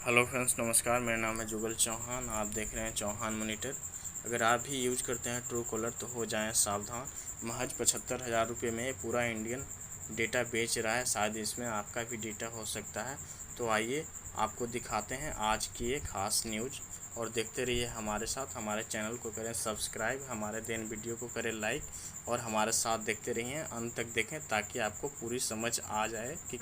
Hello friends, नमस्कार। मेरा नाम है जुगल चौहान। आप देख रहे हैं चौहान मॉनिटर। अगर आप भी यूज करते हैं ट्रू कॉलर तो हो जाएं सावधान। महज 75,000 रुपये में पूरा इंडियन डेटा बेच रहा है। शायद इसमें आपका भी डेटा हो सकता है। तो आइए आपको दिखाते हैं आज की एक ख़ास न्यूज़, और देखते रहिए हमारे साथ। हमारे चैनल को करें सब्सक्राइब, हमारे दिन वीडियो को करें लाइक, और हमारे साथ देखते रहिए, अंत तक देखें ताकि आपको पूरी समझ आ जाए कि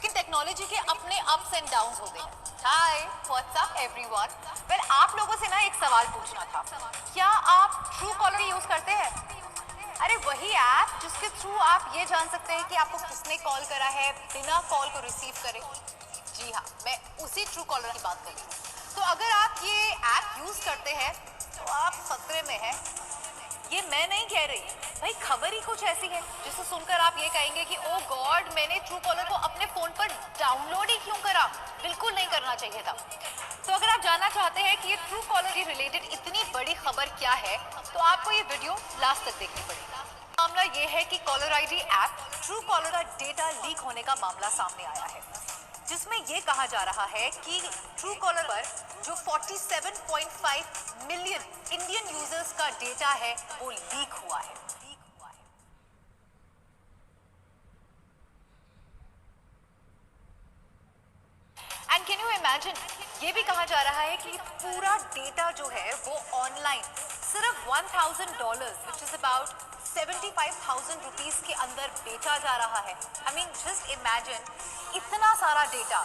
टेक्नोलॉजी के अपने अप्स एंड डाउन्स होते हैं। हाय, व्हाट्स अप एवरीवन। वेल, आप लोगों से ना एक सवाल पूछना था। क्या आप ट्रू कॉलर यूज करते हैं? अरे वही ऐप जिसके थ्रू आप ये जान सकते हैं कि आपको किसने कॉल करा है बिना कॉल को रिसीव करे। जी हाँ, मैं उसी ट्रू कॉलर की बात कर रही हूँ। तो अगर आप ये ऐप यूज करते हैं तो आप खतरे में हैं। ये मैं नहीं कह रही भाई, खबर ही कुछ ऐसी है जिसे सुनकर आप ये कहेंगे कि ओ गॉड, मैंने ट्रू कॉलर को अपने फोन पर डाउनलोड ही क्यों करा। बिल्कुल नहीं करना चाहिए था। तो अगर आप जानना चाहते हैं कि ये ट्रू कॉलर के रिलेटेड इतनी बड़ी खबर क्या है, तो आपको ये वीडियो लास्ट तक देखनी पड़ेगी। मामला ये है कि caller ID app true collar का डेटा लीक होने का मामला सामने आया है, जिसमें ये कहा जा रहा है कि ट्रू कॉलर पर जो 47.5 मिलियन इंडियन यूजर्स का डेटा है वो लीक हुआ है। एंड कैन यू इमेजिन, ये भी कहा जा रहा है कि पूरा डेटा जो है वो ऑनलाइन सिर्फ $1,000 विच इज अबाउट 75,000 रुपीज के अंदर बेचा जा रहा है। आई मीन जस्ट इमेजिन, इतना सारा डेटा,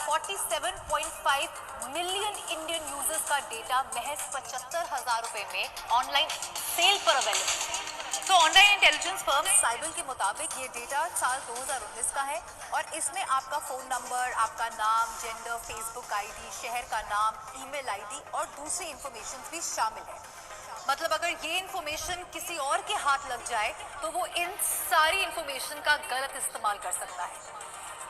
47.5 मिलियन इंडियन यूजर्स का डेटा महज 75,000 रुपए में ऑनलाइन सेल पर अवेलेबल। तो ऑनलाइन इंटेलिजेंस फर्म साइबल के मुताबिक ये डेटा साल 2019 का है, और इसमें आपका फोन नंबर, आपका नाम, जेंडर, फेसबुक आईडी, शहर का नाम, ईमेल आईडी और दूसरी इंफॉर्मेशन भी शामिल है। मतलब अगर ये इंफॉर्मेशन किसी और के हाथ लग जाए तो वो इन सारी इंफॉर्मेशन का गलत इस्तेमाल कर सकता है।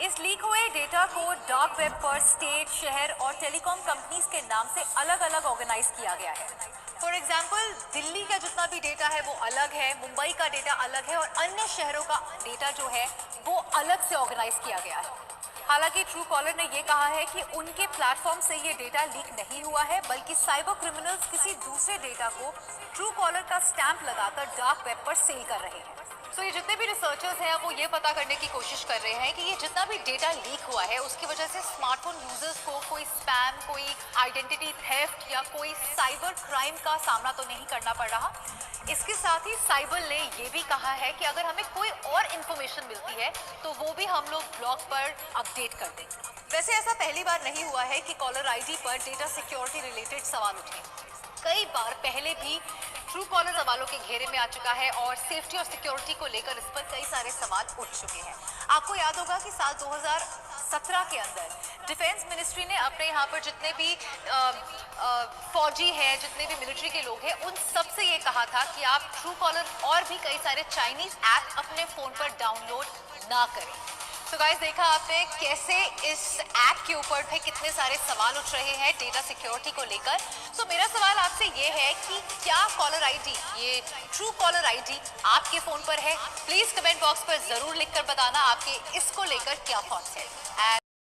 इस लीक हुए डेटा को डार्क वेब पर स्टेट, शहर और टेलीकॉम कंपनीज के नाम से अलग अलग ऑर्गेनाइज किया गया है। फॉर एग्जाम्पल, दिल्ली का जितना भी डेटा है वो अलग है, मुंबई का डेटा अलग है, और अन्य शहरों का डेटा जो है वो अलग से ऑर्गेनाइज किया गया है। हालांकि ट्रू कॉलर ने यह कहा है कि उनके प्लेटफॉर्म से ये डेटा लीक नहीं हुआ है, बल्कि साइबर क्रिमिनल्स किसी दूसरे डेटा को ट्रू कॉलर का स्टैंप लगाकर डार्क वेब पर सेल कर रहे हैं। तो ये जितने भी रिसर्चर्स हैं वो ये पता करने की कोशिश कर रहे हैं कि ये जितना भी डेटा लीक हुआ है उसकी वजह से स्मार्टफोन यूजर्स को कोई स्पैम, कोई आइडेंटिटी थेफ्ट या कोई साइबर क्राइम का सामना तो नहीं करना पड़ रहा। इसके साथ ही साइबर ने ये भी कहा है कि अगर हमें कोई और इन्फॉर्मेशन मिलती है तो वो भी हम लोग ब्लॉग पर अपडेट कर देंगे। वैसे ऐसा पहली बार नहीं हुआ है कि कॉलर आईडी पर डेटा सिक्योरिटी रिलेटेड सवाल उठे। कई बार पहले भी ट्रू कॉलर सवालों के घेरे में आ चुका है, और सेफ्टी और सिक्योरिटी को लेकर इस पर कई सारे सवाल उठ चुके हैं। आपको याद होगा कि साल 2017 के अंदर डिफेंस मिनिस्ट्री ने अपने यहाँ पर जितने भी फौजी हैं, जितने भी मिलिट्री के लोग हैं, उन सबसे ये कहा था कि आप ट्रू कॉलर और भी कई सारे चाइनीज ऐप अपने फोन पर डाउनलोड ना करें। तो गाइस, देखा आपने कैसे इस ऐप के ऊपर थे कितने सारे सवाल उठ रहे हैं डेटा सिक्योरिटी को लेकर। तो मेरा सवाल आपसे ये है कि क्या कॉलर आईडी, ये ट्रू कॉलर आईडी आपके फोन पर है? प्लीज कमेंट बॉक्स पर जरूर लिखकर बताना आपके इसको लेकर क्या थॉट्स है।